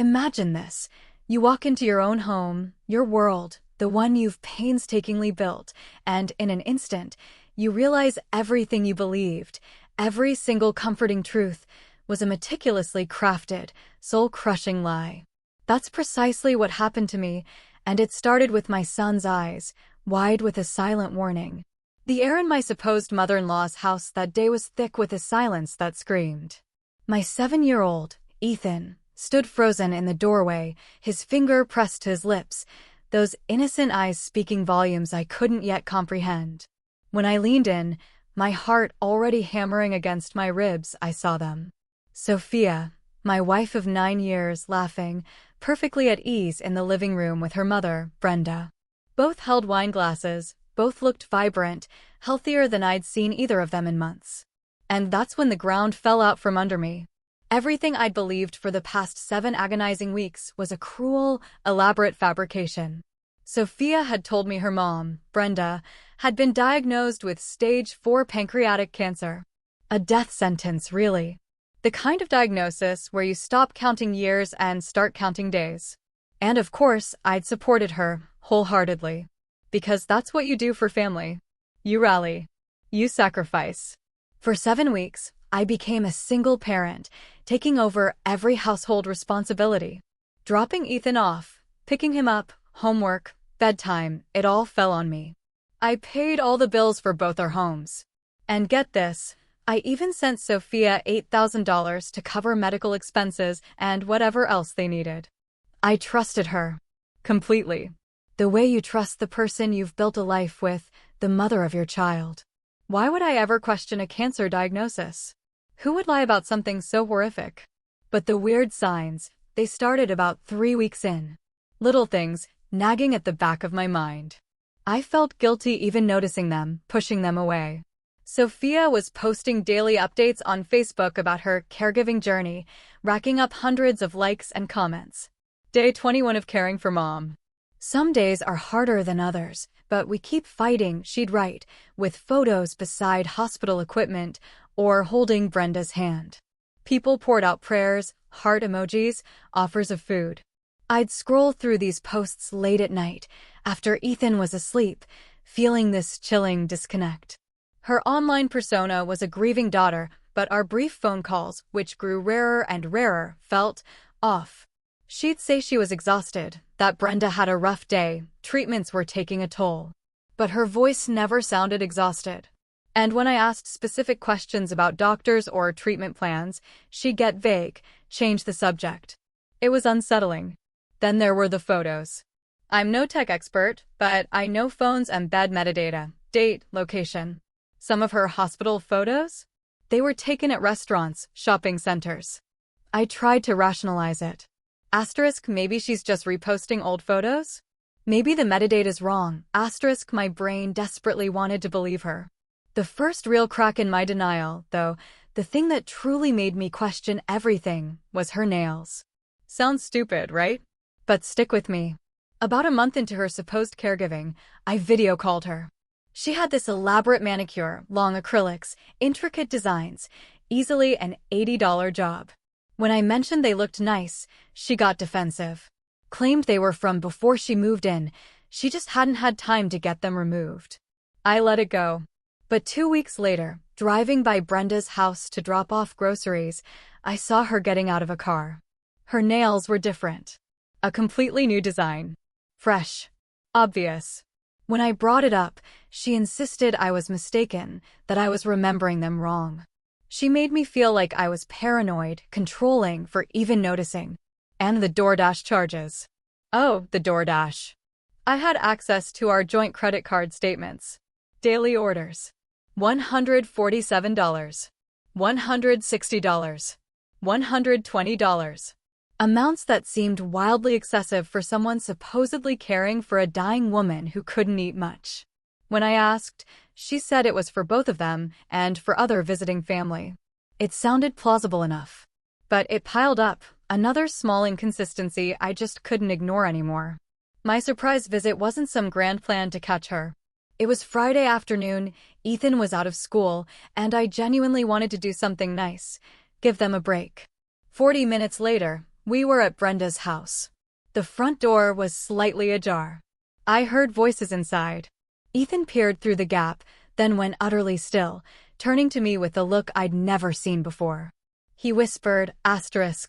Imagine this. You walk into your own home, your world, the one you've painstakingly built, and in an instant, you realize everything you believed, every single comforting truth, was a meticulously crafted, soul-crushing lie. That's precisely what happened to me, and it started with my son's eyes, wide with a silent warning. The air in my supposed mother-in-law's house that day was thick with a silence that screamed. My 7-year-old, Ethan, stood frozen in the doorway, his finger pressed to his lips, those innocent eyes speaking volumes I couldn't yet comprehend. When I leaned in, my heart already hammering against my ribs, I saw them. Sophia, my wife of 9 years, laughing, perfectly at ease in the living room with her mother, Brenda. Both held wine glasses, both looked vibrant, healthier than I'd seen either of them in months. And that's when the ground fell out from under me. Everything I'd believed for the past 7 agonizing weeks was a cruel, elaborate fabrication. Sophia had told me her mom, Brenda, had been diagnosed with stage 4 pancreatic cancer. A death sentence, really. The kind of diagnosis where you stop counting years and start counting days. And of course, I'd supported her, wholeheartedly. Because that's what you do for family. You rally. You sacrifice. For 7 weeks, I became a single parent, taking over every household responsibility. Dropping Ethan off, picking him up, homework, bedtime, it all fell on me. I paid all the bills for both our homes. And get this, I even sent Sophia $8,000 to cover medical expenses and whatever else they needed. I trusted her. Completely. The way you trust the person you've built a life with, the mother of your child. Why would I ever question a cancer diagnosis? Who would lie about something so horrific? But the weird signs, they started about 3 weeks in. Little things, nagging at the back of my mind. I felt guilty even noticing them, pushing them away. Sophia was posting daily updates on Facebook about her caregiving journey, racking up hundreds of likes and comments. Day 21 of caring for mom. Some days are harder than others, but we keep fighting, she'd write, with photos beside hospital equipment or holding Brenda's hand. People poured out prayers, heart emojis, offers of food. I'd scroll through these posts late at night, after Ethan was asleep, feeling this chilling disconnect. Her online persona was a grieving daughter, but our brief phone calls, which grew rarer and rarer, felt off. She'd say she was exhausted, that Brenda had a rough day, treatments were taking a toll. But her voice never sounded exhausted. And when I asked specific questions about doctors or treatment plans, she'd get vague, change the subject. It was unsettling. Then there were the photos. I'm no tech expert, but I know phones and bed metadata, date, location. Some of her hospital photos? They were taken at restaurants, shopping centers. I tried to rationalize it. Asterisk, maybe she's just reposting old photos? Maybe the metadata's wrong. Asterisk, my brain desperately wanted to believe her. The first real crack in my denial, though, the thing that truly made me question everything, was her nails. Sounds stupid, right? But stick with me. About a month into her supposed caregiving, I video called her. She had this elaborate manicure, long acrylics, intricate designs, easily an $80 job. When I mentioned they looked nice, she got defensive. Claimed they were from before she moved in, she just hadn't had time to get them removed. I let it go. But 2 weeks later, driving by Brenda's house to drop off groceries, I saw her getting out of a car. Her nails were different. A completely new design. Fresh. Obvious. When I brought it up, she insisted I was mistaken, that I was remembering them wrong. She made me feel like I was paranoid, controlling, for even noticing. And the DoorDash charges. Oh, the DoorDash. I had access to our joint credit card statements. Daily orders. $147. $160. $120. Amounts that seemed wildly excessive for someone supposedly caring for a dying woman who couldn't eat much. When I asked, she said it was for both of them and for other visiting family. It sounded plausible enough. But it piled up, another small inconsistency I just couldn't ignore anymore. My surprise visit wasn't some grand plan to catch her. It was Friday afternoon, Ethan was out of school, and I genuinely wanted to do something nice, give them a break. 40 minutes later, We were at Brenda's house. The front door was slightly ajar. I heard voices inside. Ethan peered through the gap, then went utterly still, turning to me with a look I'd never seen before. He whispered,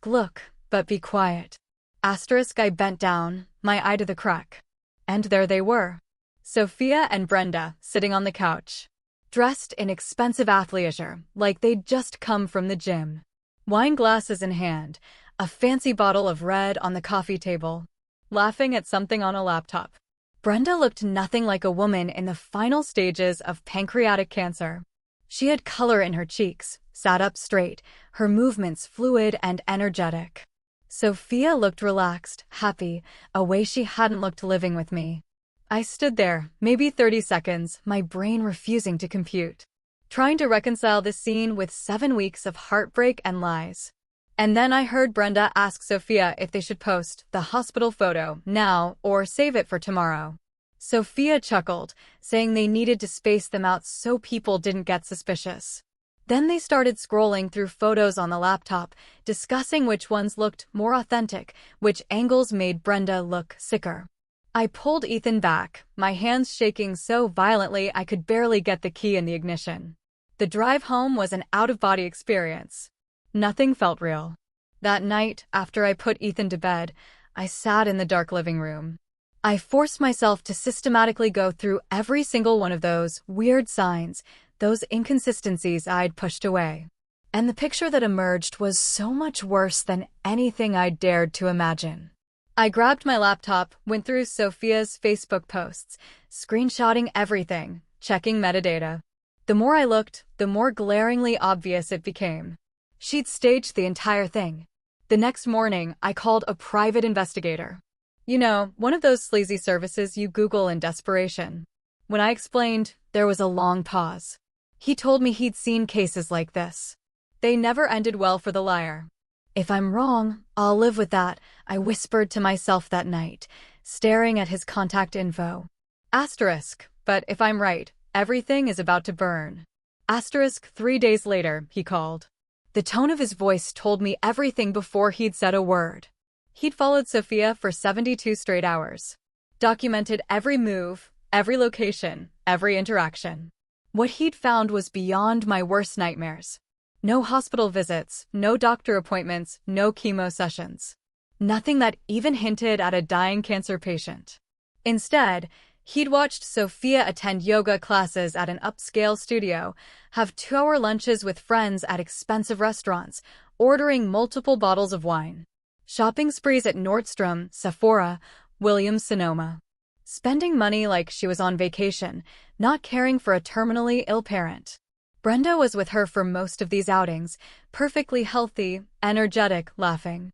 "Look, but be quiet." I bent down, my eye to the crack. And there they were. Sophia and Brenda, sitting on the couch. Dressed in expensive athleisure, like they'd just come from the gym. Wine glasses in hand, a fancy bottle of red on the coffee table. Laughing at something on a laptop. Brenda looked nothing like a woman in the final stages of pancreatic cancer. She had color in her cheeks, sat up straight, her movements fluid and energetic. Sophia looked relaxed, happy, a way she hadn't looked living with me. I stood there, maybe 30 seconds, my brain refusing to compute. Trying to reconcile this scene with 7 weeks of heartbreak and lies. And then I heard Brenda ask Sophia if they should post the hospital photo now or save it for tomorrow. Sophia chuckled, saying they needed to space them out so people didn't get suspicious. Then they started scrolling through photos on the laptop, discussing which ones looked more authentic, which angles made Brenda look sicker. I pulled Ethan back, my hands shaking so violently I could barely get the key in the ignition. The drive home was an out-of-body experience. Nothing felt real. That night, after I put Ethan to bed, I sat in the dark living room. I forced myself to systematically go through every single one of those weird signs, those inconsistencies I'd pushed away. And the picture that emerged was so much worse than anything I'd dared to imagine. I grabbed my laptop, went through Sophia's Facebook posts, screenshotting everything, checking metadata. The more I looked, the more glaringly obvious it became. She'd staged the entire thing. The next morning, I called a private investigator. You know, one of those sleazy services you Google in desperation. When I explained, there was a long pause. He told me he'd seen cases like this. They never ended well for the liar. If I'm wrong, I'll live with that, I whispered to myself that night, staring at his contact info. But if I'm right, everything is about to burn. 3 days later, he called. The tone of his voice told me everything before he'd said a word. He'd followed Sophia for 72 straight hours. Documented every move, every location, every interaction. What he'd found was beyond my worst nightmares. No hospital visits, no doctor appointments, no chemo sessions. Nothing that even hinted at a dying cancer patient. Instead, he'd watched Sophia attend yoga classes at an upscale studio, have 2-hour lunches with friends at expensive restaurants, ordering multiple bottles of wine. Shopping sprees at Nordstrom, Sephora, Williams-Sonoma. Spending money like she was on vacation, not caring for a terminally ill parent. Brenda was with her for most of these outings, perfectly healthy, energetic, laughing.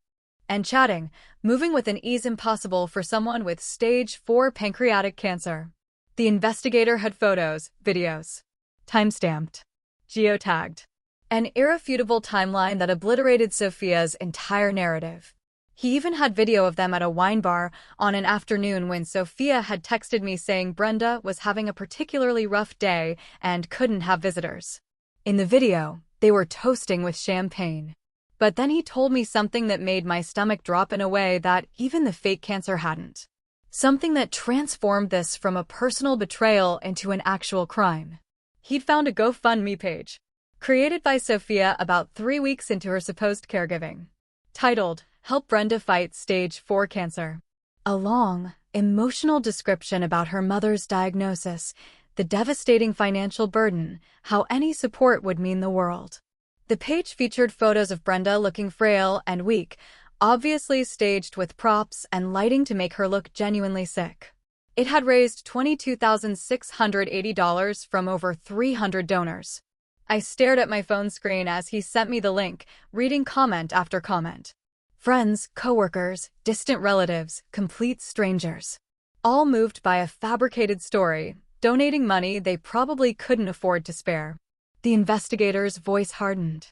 And chatting, moving with an ease impossible for someone with stage 4 pancreatic cancer. The investigator had photos, videos, timestamped, geotagged. An irrefutable timeline that obliterated Sophia's entire narrative. He even had video of them at a wine bar on an afternoon when Sophia had texted me saying Brenda was having a particularly rough day and couldn't have visitors. In the video, they were toasting with champagne. But then he told me something that made my stomach drop in a way that even the fake cancer hadn't. Something that transformed this from a personal betrayal into an actual crime. He'd found a GoFundMe page, created by Sophia about 3 weeks into her supposed caregiving, titled, "Help Brenda Fight Stage 4 Cancer." A long, emotional description about her mother's diagnosis, the devastating financial burden, how any support would mean the world. The page featured photos of Brenda looking frail and weak, obviously staged with props and lighting to make her look genuinely sick. It had raised $22,680 from over 300 donors. I stared at my phone screen as he sent me the link, reading comment after comment. Friends, coworkers, distant relatives, complete strangers. All moved by a fabricated story, donating money they probably couldn't afford to spare. The investigator's voice hardened.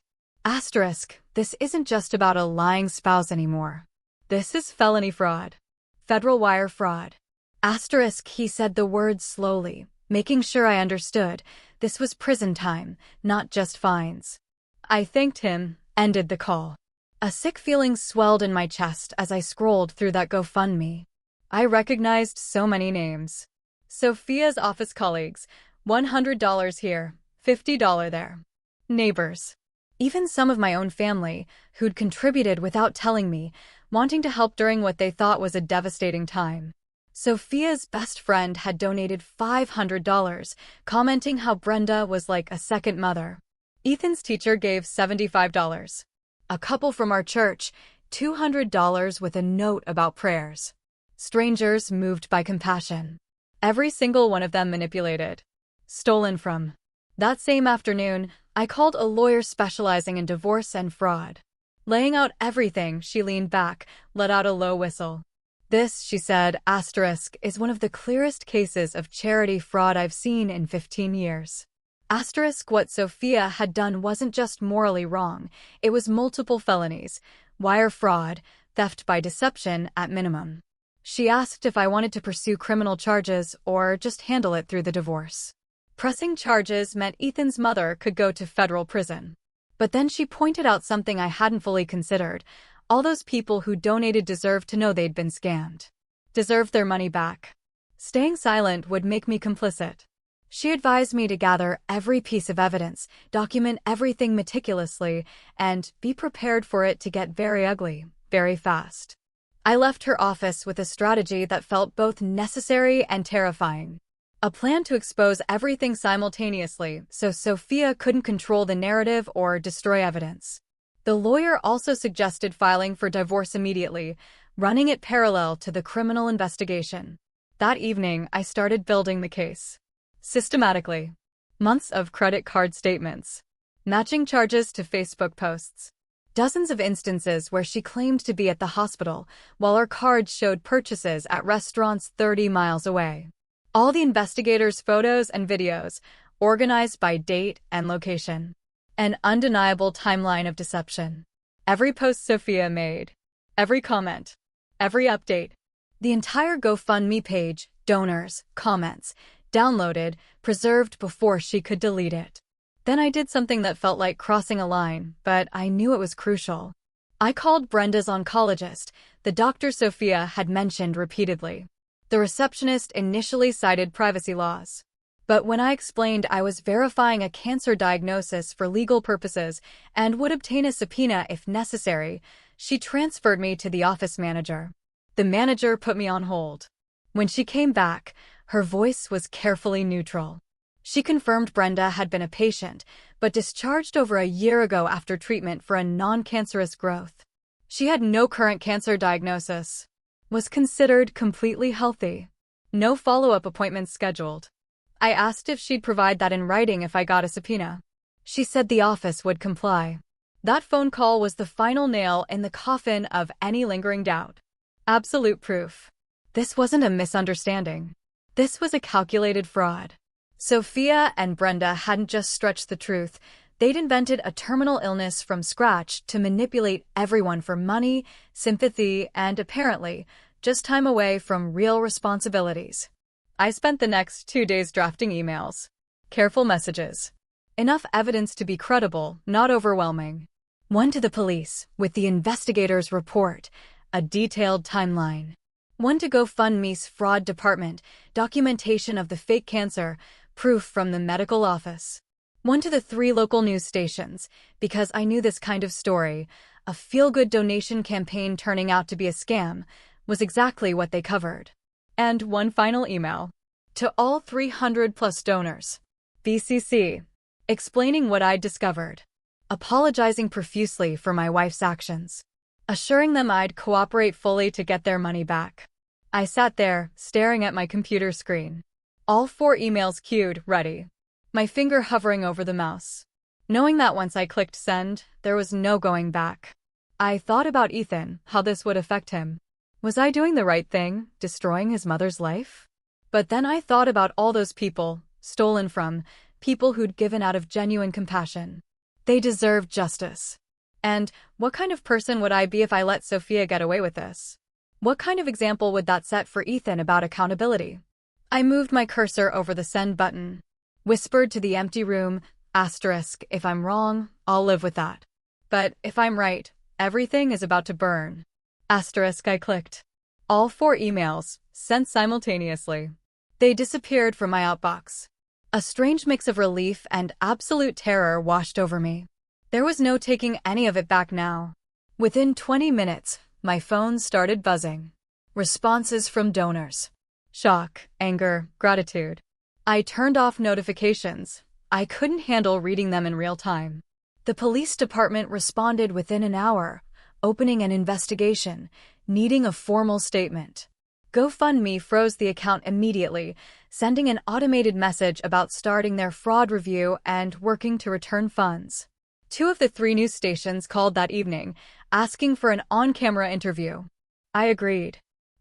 This isn't just about a lying spouse anymore. This is felony fraud. Federal wire fraud. He said the words slowly, making sure I understood. This was prison time, not just fines. I thanked him, ended the call. A sick feeling swelled in my chest as I scrolled through that GoFundMe. I recognized so many names. Sophia's office colleagues, $100 here, $50 there. Neighbors. Even some of my own family, who'd contributed without telling me, wanting to help during what they thought was a devastating time. Sophia's best friend had donated $500, commenting how Brenda was like a second mother. Ethan's teacher gave $75. A couple from our church, $200 with a note about prayers. Strangers moved by compassion. Every single one of them manipulated. Stolen from. That same afternoon, I called a lawyer specializing in divorce and fraud. Laying out everything, she leaned back, let out a low whistle. This, she said, is one of the clearest cases of charity fraud I've seen in 15 years. What Sophia had done wasn't just morally wrong, it was multiple felonies, wire fraud, theft by deception at minimum. She asked if I wanted to pursue criminal charges or just handle it through the divorce. Pressing charges meant Ethan's mother could go to federal prison. But then she pointed out something I hadn't fully considered. All those people who donated deserved to know they'd been scammed. Deserved their money back. Staying silent would make me complicit. She advised me to gather every piece of evidence, document everything meticulously, and be prepared for it to get very ugly, very fast. I left her office with a strategy that felt both necessary and terrifying. A plan to expose everything simultaneously so Sophia couldn't control the narrative or destroy evidence. The lawyer also suggested filing for divorce immediately, running it parallel to the criminal investigation. That evening, I started building the case. Systematically. Months of credit card statements. Matching charges to Facebook posts. Dozens of instances where she claimed to be at the hospital, while her cards showed purchases at restaurants 30 miles away. All the investigators' photos and videos, organized by date and location. An undeniable timeline of deception. Every post Sophia made. Every comment. Every update. The entire GoFundMe page, donors, comments, downloaded, preserved before she could delete it. Then I did something that felt like crossing a line, but I knew it was crucial. I called Brenda's oncologist, the doctor Sophia had mentioned repeatedly. The receptionist initially cited privacy laws. But when I explained I was verifying a cancer diagnosis for legal purposes and would obtain a subpoena if necessary, she transferred me to the office manager. The manager put me on hold. When she came back, her voice was carefully neutral. She confirmed Brenda had been a patient, but discharged over a year ago after treatment for a non-cancerous growth. She had no current cancer diagnosis. Was considered completely healthy. No follow-up appointments scheduled. I asked if she'd provide that in writing if I got a subpoena. She said the office would comply. That phone call was the final nail in the coffin of any lingering doubt. Absolute proof. This wasn't a misunderstanding. This was a calculated fraud. Sophia and Brenda hadn't just stretched the truth, they'd invented a terminal illness from scratch to manipulate everyone for money, sympathy, and apparently, just time away from real responsibilities. I spent the next 2 days drafting emails. Careful messages. Enough evidence to be credible, not overwhelming. One to the police, with the investigator's report, a detailed timeline. One to GoFundMe's fraud department, documentation of the fake cancer, proof from the medical office. One to the 3 local news stations, because I knew this kind of story, a feel-good donation campaign turning out to be a scam, was exactly what they covered. And one final email. To all 300+ donors. BCC. Explaining what I'd discovered. Apologizing profusely for my wife's actions. Assuring them I'd cooperate fully to get their money back. I sat there, staring at my computer screen. All 4 emails queued, ready. My finger hovering over the mouse. Knowing that once I clicked send, there was no going back. I thought about Ethan, how this would affect him. Was I doing the right thing, destroying his mother's life? But then I thought about all those people, stolen from, people who'd given out of genuine compassion. They deserved justice. And what kind of person would I be if I let Sophia get away with this? What kind of example would that set for Ethan about accountability? I moved my cursor over the send button. Whispered to the empty room, *, if I'm wrong, I'll live with that. But if I'm right, Everything is about to burn. Asterisk, I clicked. All 4 emails, sent simultaneously. They disappeared from my outbox. A strange mix of relief and absolute terror washed over me. There was no taking any of it back now. Within 20 minutes, my phone started buzzing. Responses from donors. Shock, anger, gratitude. I turned off notifications. I couldn't handle reading them in real time. The police department responded within an hour, opening an investigation, needing a formal statement. GoFundMe froze the account immediately, sending an automated message about starting their fraud review and working to return funds. 2 of the 3 news stations called that evening, asking for an on-camera interview. I agreed.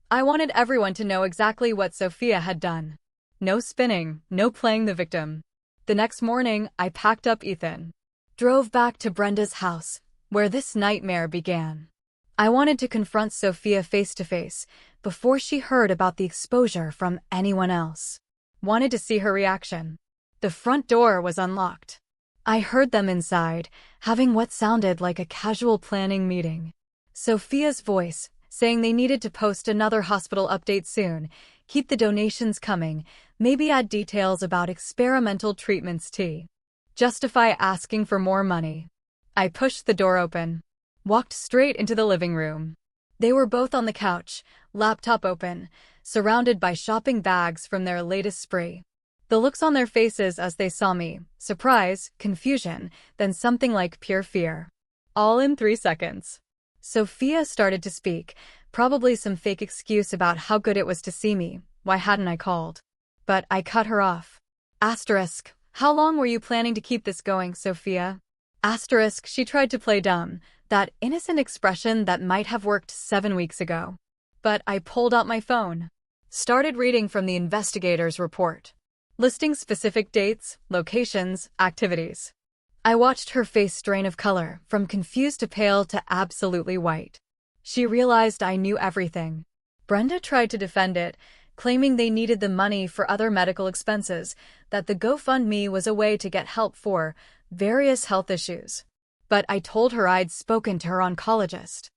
I wanted everyone to know exactly what Sophia had done. No spinning, no playing the victim. The next morning, I packed up Ethan. Drove back to Brenda's house, where this nightmare began. I wanted to confront Sophia face to face, before she heard about the exposure from anyone else. Wanted to see her reaction. The front door was unlocked. I heard them inside, having what sounded like a casual planning meeting. Sophia's voice, saying they needed to post another hospital update soon, keep the donations coming, maybe add details about experimental treatments too. Justify asking for more money. I pushed the door open. Walked straight into the living room. They were both on the couch, laptop open, surrounded by shopping bags from their latest spree. The looks on their faces as they saw me, surprise, confusion, then something like pure fear. All in 3 seconds. Sophia started to speak, probably some fake excuse about how good it was to see me, why hadn't I called? But I cut her off. Asterisk, how long were you planning to keep this going, Sophia? Asterisk, she tried to play dumb, that innocent expression that might have worked 7 weeks ago. But I pulled out my phone. Started reading from the investigator's report, listing specific dates, locations, activities. I watched her face drain of color, from confused to pale to absolutely white. She realized I knew everything. Brenda tried to defend it, claiming they needed the money for other medical expenses, that the GoFundMe was a way to get help for various health issues. But I told her I'd spoken to her oncologist.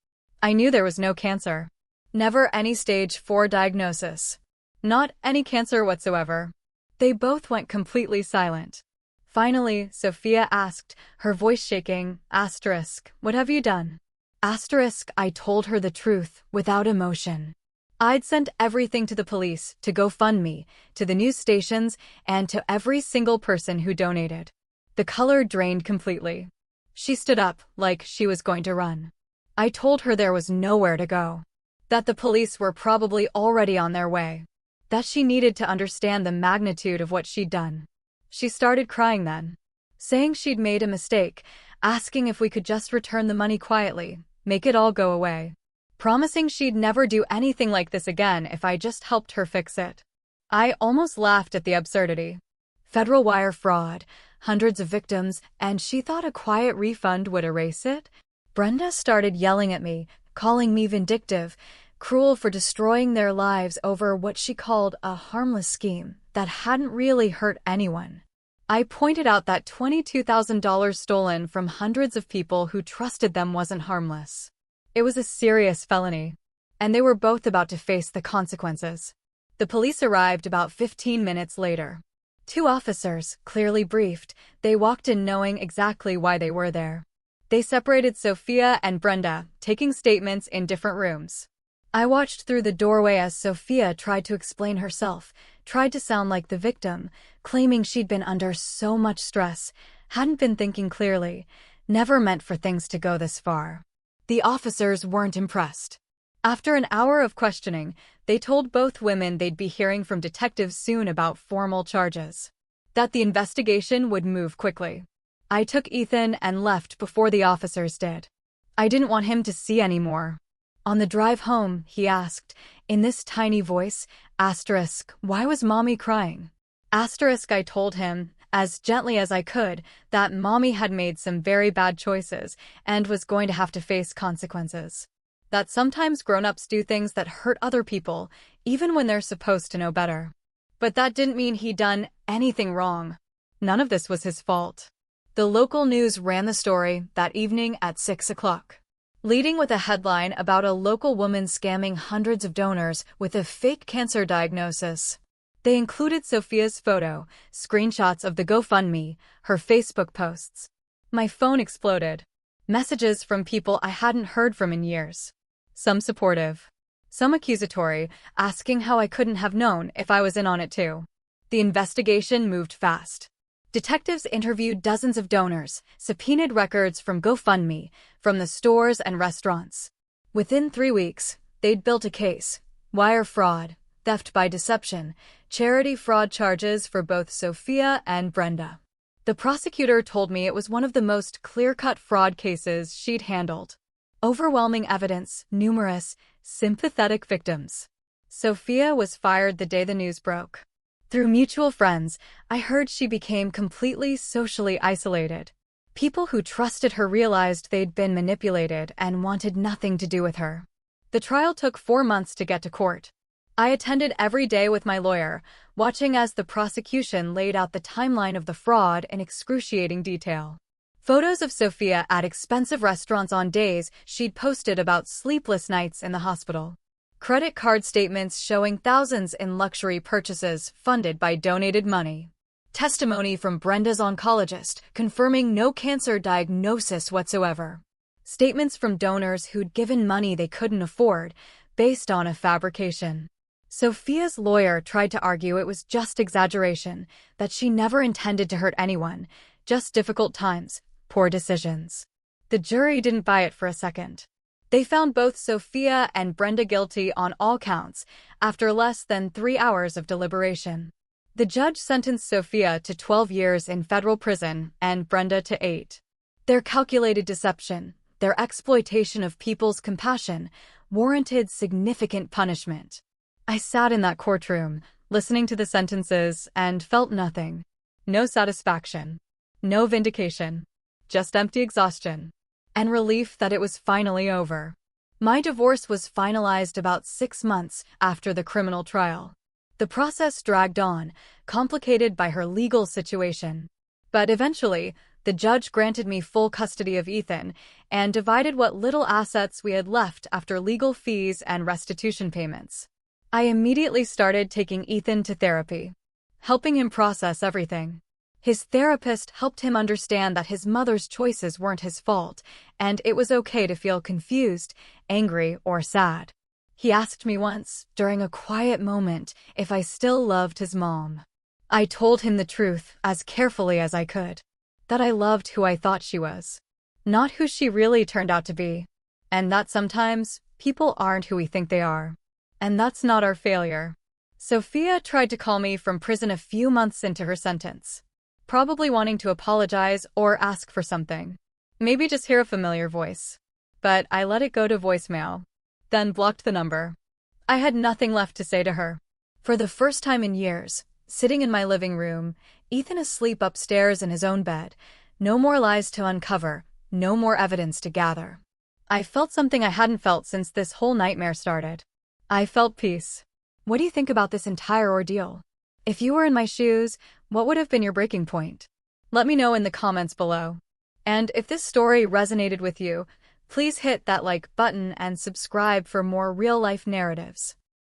I knew there was no cancer. Never any stage 4 diagnosis. Not any cancer whatsoever. They both went completely silent. Finally, Sophia asked, her voice shaking, asterisk, what have you done? Asterisk, I told her the truth, without emotion. I'd sent everything to the police, to GoFundMe, to the news stations, and to every single person who donated. The color drained completely. She stood up, like she was going to run. I told her there was nowhere to go. That the police were probably already on their way. That she needed to understand the magnitude of what she'd done. She started crying then, saying she'd made a mistake, asking if we could just return the money quietly, make it all go away. Promising she'd never do anything like this again if I just helped her fix it. I almost laughed at the absurdity. Federal wire fraud, hundreds of victims, and she thought a quiet refund would erase it? Brenda started yelling at me, calling me vindictive, cruel for destroying their lives over what she called a harmless scheme that hadn't really hurt anyone. I pointed out that $22,000 stolen from hundreds of people who trusted them wasn't harmless. It was a serious felony, and they were both about to face the consequences. The police arrived about 15 minutes later. 2 officers, clearly briefed, they walked in knowing exactly why they were there. They separated Sophia and Brenda, taking statements in different rooms. I watched through the doorway as Sophia tried to explain herself, tried to sound like the victim, claiming she'd been under so much stress, hadn't been thinking clearly, never meant for things to go this far. The officers weren't impressed. After an hour of questioning, they told both women they'd be hearing from detectives soon about formal charges. That the investigation would move quickly. I took Ethan and left before the officers did. I didn't want him to see anymore. On the drive home, he asked, in this tiny voice, asterisk, why was Mommy crying? Asterisk, I told him, as gently as I could, that Mommy had made some very bad choices and was going to have to face consequences. That sometimes grown-ups do things that hurt other people, even when they're supposed to know better. But that didn't mean he'd done anything wrong. None of this was his fault. The local news ran the story that evening at 6 o'clock. leading with a headline about a local woman scamming hundreds of donors with a fake cancer diagnosis. They included Sophia's photo, screenshots of the GoFundMe, her Facebook posts. My phone exploded. Messages from people I hadn't heard from in years. Some supportive, some accusatory, asking how I couldn't have known if I was in on it too. The investigation moved fast. Detectives interviewed dozens of donors, subpoenaed records from GoFundMe, from the stores and restaurants. Within 3 weeks, they'd built a case: wire fraud, theft by deception, charity fraud charges for both Sophia and Brenda. The prosecutor told me it was one of the most clear-cut fraud cases she'd handled. Overwhelming evidence, numerous, sympathetic victims. Sophia was fired the day the news broke. Through mutual friends, I heard she became completely socially isolated. People who trusted her realized they'd been manipulated and wanted nothing to do with her. The trial took 4 months to get to court. I attended every day with my lawyer, watching as the prosecution laid out the timeline of the fraud in excruciating detail. Photos of Sophia at expensive restaurants on days she'd posted about sleepless nights in the hospital. Credit card statements showing thousands in luxury purchases funded by donated money. Testimony from Brenda's oncologist confirming no cancer diagnosis whatsoever. Statements from donors who'd given money they couldn't afford, based on a fabrication. Sophia's lawyer tried to argue it was just exaggeration, that she never intended to hurt anyone, just difficult times, poor decisions. The jury didn't buy it for a second. They found both Sophia and Brenda guilty on all counts after less than 3 hours of deliberation. The judge sentenced Sophia to 12 years in federal prison and Brenda to 8. Their calculated deception, their exploitation of people's compassion, warranted significant punishment. I sat in that courtroom, listening to the sentences, and felt nothing. No satisfaction. No vindication. Just empty exhaustion. And relief that it was finally over. My divorce was finalized about 6 months after the criminal trial. The process dragged on, complicated by her legal situation. But eventually, the judge granted me full custody of Ethan and divided what little assets we had left after legal fees and restitution payments. I immediately started taking Ethan to therapy, helping him process everything. His therapist helped him understand that his mother's choices weren't his fault, and it was okay to feel confused, angry, or sad. He asked me once, during a quiet moment, if I still loved his mom. I told him the truth, as carefully as I could. That I loved who I thought she was, not who she really turned out to be. And that sometimes, people aren't who we think they are. And that's not our failure. Sophia tried to call me from prison a few months into her sentence, probably wanting to apologize or ask for something. Maybe just hear a familiar voice. But I let it go to voicemail, then blocked the number. I had nothing left to say to her. For the first time in years, sitting in my living room, Ethan asleep upstairs in his own bed, no more lies to uncover, no more evidence to gather. I felt something I hadn't felt since this whole nightmare started. I felt peace. What do you think about this entire ordeal? If you were in my shoes, what would have been your breaking point? Let me know in the comments below. And if this story resonated with you, please hit that like button and subscribe for more real-life narratives.